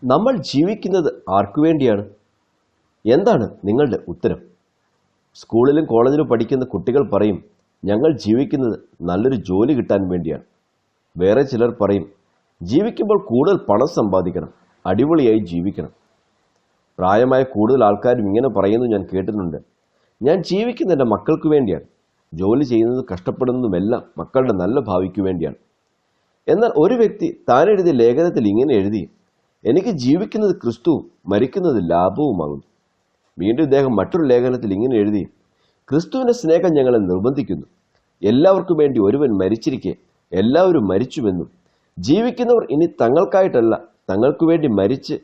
നമ്മൾ ജീവിക്കുന്നത് ആർക്കു വേണ്ടിയാണ്? എന്താണ് നിങ്ങളുടെ ഉത്തരം? സ്കൂളിലും കോളേജിലും പഠിക്കുന്ന കുട്ടികൾ പറയും, ഞങ്ങൾ ജീവിക്കുന്നത് നല്ലൊരു ജോലി കിട്ടാൻ വേണ്ടിയാണ്. വേറെ ചിലർ പറയും, ജീവിക്കുമ്പോൾ കൂടുതൽ പണം സമ്പാദിക്കണം, അടിപൊളിയായി ജീവിക്കണം. പ്രായമായ കൂടുതൽ ആൾക്കാരും ഇങ്ങനെ പറയുന്നു ഞാൻ കേട്ടിട്ടുണ്ട്. ഞാൻ ജീവിക്കുന്നത് എൻ്റെ മക്കൾക്ക് വേണ്ടിയാണ്. ജോലി ചെയ്യുന്നതും കഷ്ടപ്പെടുന്നതുമെല്ലാം മക്കളുടെ നല്ല ഭാവിക്ക് വേണ്ടിയാണ്. എന്നാൽ ഒരു വ്യക്തി താൻ എഴുതിയ ലേഖനത്തിൽ ഇങ്ങനെ എഴുതി, എനിക്ക് ജീവിക്കുന്നത് ക്രിസ്തുവും മരിക്കുന്നത് ലാഭവുമാകുന്നു. വീണ്ടും ഇദ്ദേഹം മറ്റൊരു ലേഖനത്തിൽ ഇങ്ങനെ എഴുതി, ക്രിസ്തുവിന്റെ സ്നേഹം ഞങ്ങളെ നിർബന്ധിക്കുന്നു. എല്ലാവർക്കും വേണ്ടി ഒരുവൻ മരിച്ചിരിക്കെ എല്ലാവരും മരിച്ചുവെന്നും ജീവിക്കുന്നവർ ഇനി തങ്ങൾക്കായിട്ടല്ല തങ്ങൾക്ക് വേണ്ടി മരിച്ച്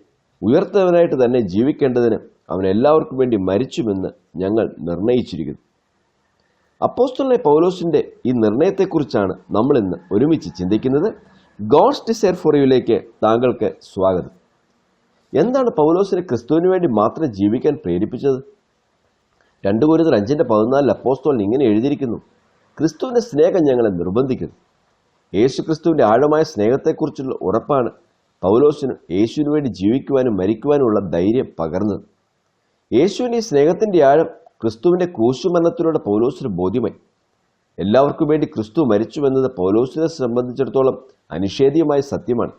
ഉയർത്തവനായിട്ട് തന്നെ ജീവിക്കേണ്ടതിന് അവൻ എല്ലാവർക്കും വേണ്ടി മരിച്ചുവെന്ന് ഞങ്ങൾ നിർണയിച്ചിരിക്കുന്നു. അപ്പോസ്തലനായ പൗലോസിന്റെ ഈ നിർണയത്തെക്കുറിച്ചാണ് നമ്മൾ ഇന്ന് ഒരുമിച്ച് ചിന്തിക്കുന്നത്. ഗോഡ്സ് ഡിസയർ ഫോർ യുവിലേക്ക് താങ്കൾക്ക് സ്വാഗതം. എന്താണ് പൗലോസിനെ ക്രിസ്തുവിന് വേണ്ടി മാത്രം ജീവിക്കാൻ പ്രേരിപ്പിച്ചത്? 2 കൊരിന്ത്യർ 5:14 അപ്പോസ്തലൻ ഇങ്ങനെ എഴുതിയിരിക്കുന്നു, ക്രിസ്തുവിന്റെ സ്നേഹം ഞങ്ങളെ നിർബന്ധിക്കുന്നു. യേശു ക്രിസ്തുവിന്റെ ആഴമായ സ്നേഹത്തെക്കുറിച്ചുള്ള ഉറപ്പാണ് പൗലോസിന് യേശുവിന് വേണ്ടി ജീവിക്കുവാനും മരിക്കുവാനുമുള്ള ധൈര്യം പകർന്നത്. യേശുവിന്റെ ഈ സ്നേഹത്തിന്റെ ആഴം ക്രിസ്തുവിന്റെ ക്രൂശുമരണത്തിലൂടെ പൗലോസിന് ബോധ്യമായി. എല്ലാവർക്കും വേണ്ടി ക്രിസ്തു മരിച്ചുവെന്നത് പൗലോസിനെ സംബന്ധിച്ചിടത്തോളം അനിഷേധ്യമായ സത്യമാണ്.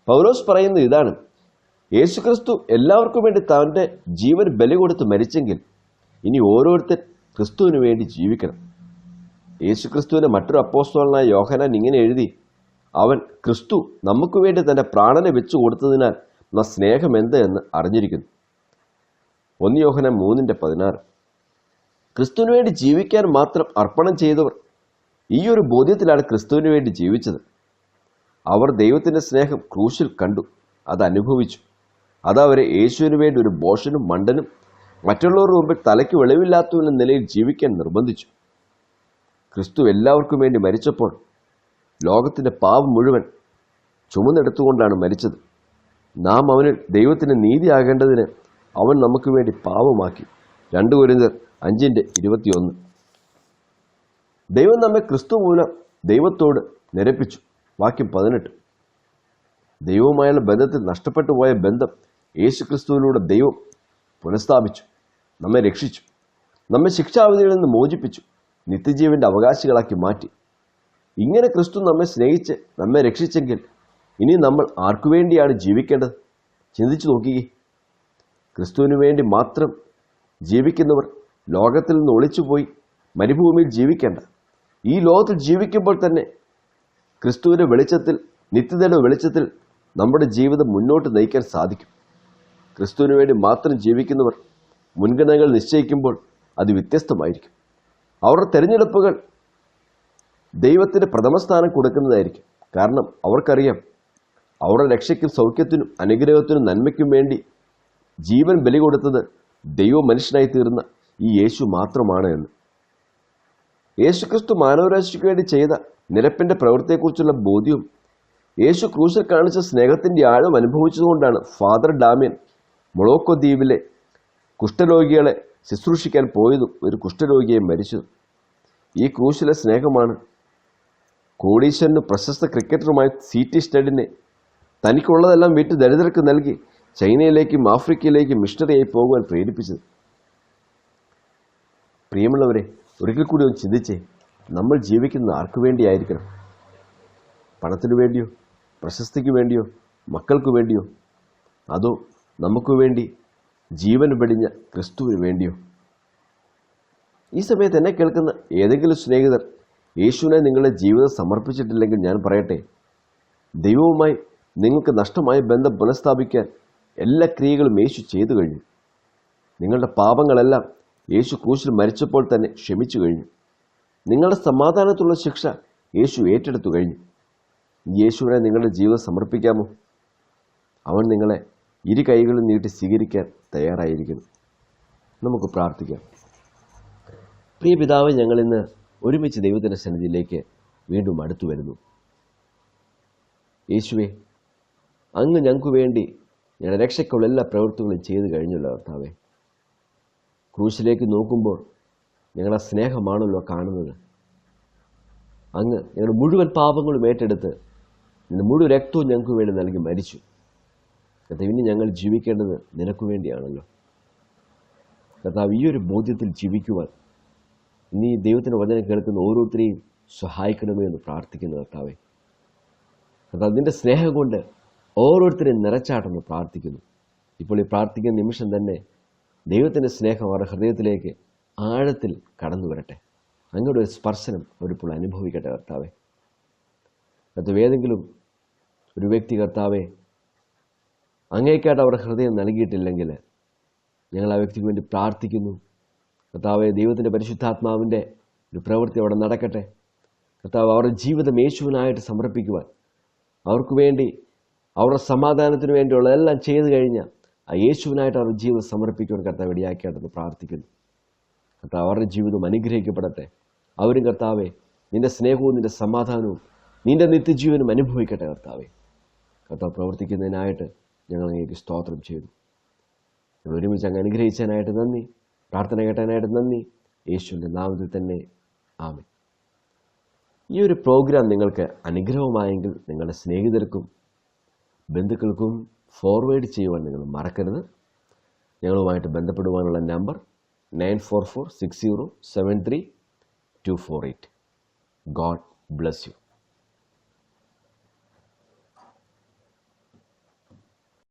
പൗലോസ് പറയുന്നത് ഇതാണ്, യേശു ക്രിസ്തു എല്ലാവർക്കും വേണ്ടി തന്റെ ജീവൻ ബലി കൊടുത്ത് മരിച്ചെങ്കിൽ ഇനി ഓരോരുത്തർ ക്രിസ്തുവിന് വേണ്ടി ജീവിക്കണം. യേശു ക്രിസ്തുവിന്റെ മറ്റൊരു അപ്പോസ്തലനായ യോഹന്നാൻ ഇങ്ങനെ എഴുതി, അവൻ ക്രിസ്തു നമുക്ക് വേണ്ടി തന്റെ പ്രാണനെ വെച്ചു കൊടുത്തതിനാൽ നാം സ്നേഹം എന്ത് എന്ന് അറിഞ്ഞിരിക്കുന്നു. 1 യോഹന്നാൻ 3:16. ക്രിസ്തുവിന് വേണ്ടി ജീവിക്കാൻ മാത്രം അർപ്പണം ചെയ്തവർ ഈ ഒരു ബോധ്യത്തിലാണ് ക്രിസ്തുവിന് വേണ്ടി ജീവിച്ചത്. അവർ ദൈവത്തിന്റെ സ്നേഹം ക്രൂശിൽ കണ്ടു, അത് അനുഭവിച്ചു. അതവരെ യേശുവിന് വേണ്ടി ഒരു ഭോഷനും മണ്ടനും മറ്റുള്ളവരുടെ മുമ്പിൽ തലയ്ക്ക് വെളിവില്ലാത്തവെന്ന നിലയിൽ ജീവിക്കാൻ നിർബന്ധിച്ചു. ക്രിസ്തു എല്ലാവർക്കും വേണ്ടി മരിച്ചപ്പോൾ ലോകത്തിന്റെ പാപം മുഴുവൻ ചുമന്നെടുത്തുകൊണ്ടാണ് മരിച്ചത്. നാം അവനിൽ ദൈവത്തിന് നീതിയാകേണ്ടതിന് അവൻ നമുക്ക് വേണ്ടി പാപമാക്കി. 2 കൊരിന്ത്യർ 5:21. ദൈവം നമ്മെ ക്രിസ്തു മൂലം ദൈവത്തോട് നിരപ്പിച്ചു. വാക്യം 18. ദൈവവുമായുള്ള ബന്ധത്തിൽ നഷ്ടപ്പെട്ടു പോയ ബന്ധം യേശു ക്രിസ്തുവിലൂടെ ദൈവം പുനഃസ്ഥാപിച്ചു. നമ്മെ രക്ഷിച്ചു. നമ്മെ ശിക്ഷാവിധിയിൽ നിന്ന് മോചിപ്പിച്ചു. നിത്യജീവന്റെ അവകാശികളാക്കി മാറ്റി. ഇങ്ങനെ ക്രിസ്തു നമ്മെ സ്നേഹിച്ച് നമ്മെ രക്ഷിച്ചെങ്കിൽ ഇനി നമ്മൾ ആർക്കു വേണ്ടിയാണ് ജീവിക്കേണ്ടത്? ചിന്തിച്ചു നോക്കിയേ. ക്രിസ്തുവിന് വേണ്ടി മാത്രം ജീവിക്കുന്നവർ ലോകത്തിൽ നിന്ന് ഒളിച്ചുപോയി മരുഭൂമിയിൽ ജീവിക്കേണ്ട. ഈ ലോകത്തിൽ ജീവിക്കുമ്പോൾ തന്നെ ക്രിസ്തുവിന്റെ വെളിച്ചത്തിൽ, നിത്യതയുടെ വെളിച്ചത്തിൽ നമ്മുടെ ജീവിതം മുന്നോട്ട് നയിക്കാൻ സാധിക്കും. ക്രിസ്തുവിന് വേണ്ടി മാത്രം ജീവിക്കുന്നവർ മുൻഗണനകൾ നിശ്ചയിക്കുമ്പോൾ അത് വ്യത്യസ്തമായിരിക്കും. അവരുടെ തെരഞ്ഞെടുപ്പുകൾ ദൈവത്തിന് പ്രഥമസ്ഥാനം കൊടുക്കുന്നതായിരിക്കും. കാരണം അവർക്കറിയാം അവരുടെ രക്ഷയ്ക്കും സൗഖ്യത്തിനും അനുഗ്രഹത്തിനും നന്മയ്ക്കും വേണ്ടി ജീവൻ ബലി കൊടുത്തത് ദൈവ മനുഷ്യനായി തീർന്ന ഈ യേശു മാത്രമാണ് എന്ന്. യേശു ക്രിസ്തു മാനവരാശിക്ക് വേണ്ടി ചെയ്ത നിരപ്പിന്റെ പ്രവൃത്തിയെക്കുറിച്ചുള്ള ബോധ്യവും യേശു ക്രൂശിൽ കാണിച്ച സ്നേഹത്തിന്റെ ആഴം അനുഭവിച്ചതുകൊണ്ടാണ് ഫാദർ ഡാമിയൻ മൊളോക്കോ ദ്വീപിലെ കുഷ്ഠരോഗികളെ ശുശ്രൂഷിക്കാൻ പോയതും ഒരു കുഷ്ഠരോഗിയെ മരിച്ചതും. ഈ ക്രൂശിലെ സ്നേഹമാണ് കോടീശ്വരനും പ്രശസ്ത ക്രിക്കറ്ററുമായ CT സ്റ്റഡിനെ തനിക്കുള്ളതെല്ലാം വിറ്റ് ദരിദ്രർക്ക് നൽകി ചൈനയിലേക്കും ആഫ്രിക്കയിലേക്കും മിഷണറിയായി പോകുവാൻ പ്രേരിപ്പിച്ചത്. പ്രിയമുള്ളവരെ, ഒരിക്കൽ കൂടി ഒന്ന് ചിന്തിച്ചേ, നമ്മൾ ജീവിക്കുന്നത് ആർക്കു വേണ്ടിയായിരിക്കണം? പണത്തിനു വേണ്ടിയോ, പ്രശസ്തിക്ക് വേണ്ടിയോ, മക്കൾക്ക് വേണ്ടിയോ, അതോ നമുക്ക് വേണ്ടി ജീവൻ വെടിഞ്ഞ ക്രിസ്തുവിന് വേണ്ടിയോ? ഈ സമയത്ത് എന്നെ കേൾക്കുന്ന ഏതെങ്കിലും സ്നേഹിതർ യേശുവിനെ നിങ്ങളുടെ ജീവിതം സമർപ്പിച്ചിട്ടില്ലെങ്കിൽ ഞാൻ പറയട്ടെ, ദൈവവുമായി നിങ്ങൾക്ക് നഷ്ടമായ ബന്ധം പുനഃസ്ഥാപിക്കാൻ എല്ലാ ക്രിയകളും യേശു ചെയ്തു കഴിഞ്ഞു. നിങ്ങളുടെ പാപങ്ങളെല്ലാം യേശു ക്രൂശിൽ മരിച്ചപ്പോൾ തന്നെ ക്ഷമിച്ചു കഴിഞ്ഞു. നിങ്ങളുടെ സമാധാനത്തിലുള്ള ശിക്ഷ യേശു ഏറ്റെടുത്തു കഴിഞ്ഞു. യേശുവിനെ നിങ്ങളുടെ ജീവിതം സമർപ്പിക്കാമോ? അവൻ നിങ്ങളെ ഇരു കൈകളും നീട്ടി സ്വീകരിക്കാൻ തയ്യാറായിരിക്കുന്നു. നമുക്ക് പ്രാർത്ഥിക്കാം. പ്രിയ പിതാവേ, ഞങ്ങൾ ഇന്ന് ഒരുമിച്ച് ദൈവത്തിൻ്റെ സന്നിധിയിലേക്ക് വീണ്ടും അടുത്തു വരുന്നു. യേശുവേ, അങ്ങ് ഞങ്ങൾക്ക് വേണ്ടി ഞങ്ങളുടെ രക്ഷയ്ക്കുള്ള എല്ലാ പ്രവൃത്തികളും ചെയ്തു കഴിഞ്ഞല്ലോ കർത്താവേ. ക്രൂശിലേക്ക് നോക്കുമ്പോൾ ഞങ്ങളുടെ സ്നേഹമാണല്ലോ കാണുന്നത്. അങ്ങ് ഞങ്ങളുടെ മുഴുവൻ പാപങ്ങളും ഏറ്റെടുത്ത് നിന്റെ മുഴുവൻ രക്തവും ഞങ്ങൾക്ക് വേണ്ടി നൽകി മരിച്ചു. കർത്താവ്, ഇനി ഞങ്ങൾ ജീവിക്കേണ്ടത് നിനക്ക് വേണ്ടിയാണല്ലോ. കർത്താവ്, ഈ ഒരു ബോധ്യത്തിൽ ജീവിക്കുവാൻ നീ ദൈവത്തിൻ്റെ വചനം കേൾക്കുന്ന ഓരോരുത്തരെയും സഹായിക്കണമേ എന്ന് പ്രാർത്ഥിക്കുന്നു കർത്താവെ. കർത്താവ്, നിൻ്റെ സ്നേഹം കൊണ്ട് ഓരോരുത്തരെയും നിറച്ചാട്ടെന്ന് പ്രാർത്ഥിക്കുന്നു. ഇപ്പോൾ ഈ പ്രാർത്ഥിക്കുന്ന നിമിഷം തന്നെ ദൈവത്തിൻ്റെ സ്നേഹം അവരുടെ ഹൃദയത്തിലേക്ക് ആഴത്തിൽ കടന്നു വരട്ടെ. അങ്ങയുടെ ഒരു സ്പർശനം അവരിപ്പോൾ അനുഭവിക്കട്ടെ കർത്താവെ. കർത്താവ്, ഏതെങ്കിലും ഒരു വ്യക്തി കർത്താവെ അങ്ങേക്കായിട്ട് അവരുടെ ഹൃദയം നൽകിയിട്ടില്ലെങ്കിൽ ഞങ്ങൾ ആ വ്യക്തിക്ക് വേണ്ടി പ്രാർത്ഥിക്കുന്നു. കർത്താവെ, ദൈവത്തിൻ്റെ പരിശുദ്ധാത്മാവിൻ്റെ ഒരു പ്രവൃത്തി അവിടെ നടക്കട്ടെ. കർത്താവ്, അവരുടെ ജീവിതം യേശുവിനായിട്ട് സമർപ്പിക്കുവാൻ, അവർക്ക് വേണ്ടി അവരുടെ സമാധാനത്തിന് വേണ്ടിയുള്ള എല്ലാം ചെയ്തു കഴിഞ്ഞാൽ ആ യേശുവിനായിട്ട് അവരുടെ ജീവിതം സമർപ്പിക്കുവാൻ കർത്താവ് ഇടയാക്കിയായിട്ടെന്ന് പ്രാർത്ഥിക്കുന്നു. കർത്താവ്, അവരുടെ ജീവിതം അനുഗ്രഹിക്കപ്പെടട്ടെ. അവരും കർത്താവെ നിൻ്റെ സ്നേഹവും നിൻ്റെ സമാധാനവും നിൻ്റെ നിത്യജീവനും അനുഭവിക്കട്ടെ കർത്താവെ. കർത്താവ്, പ്രവർത്തിക്കുന്നതിനായിട്ട് ഞങ്ങൾ അങ്ങേക്ക് സ്തോത്രം ചെയ്തു. ഞങ്ങൾ ഒരുമിച്ച് അങ്ങ് അനുഗ്രഹിച്ചതിനായിട്ട് നന്ദി. പ്രാർത്ഥന കേട്ടതിനായിട്ട് നന്ദി. യേശുവിൻ്റെ നാമത്തിൽ തന്നെ ആമേൻ. ഈ ഒരു പ്രോഗ്രാം നിങ്ങൾക്ക് അനുഗ്രഹമായെങ്കിൽ നിങ്ങളുടെ സ്നേഹിതർക്കും ബന്ധുക്കൾക്കും ഫോർവേഡ് ചെയ്യുവാൻ നിങ്ങൾ മറക്കരുത്. ഞങ്ങളുമായിട്ട് ബന്ധപ്പെടുവാനുള്ള നമ്പർ 9446073248. God bless you.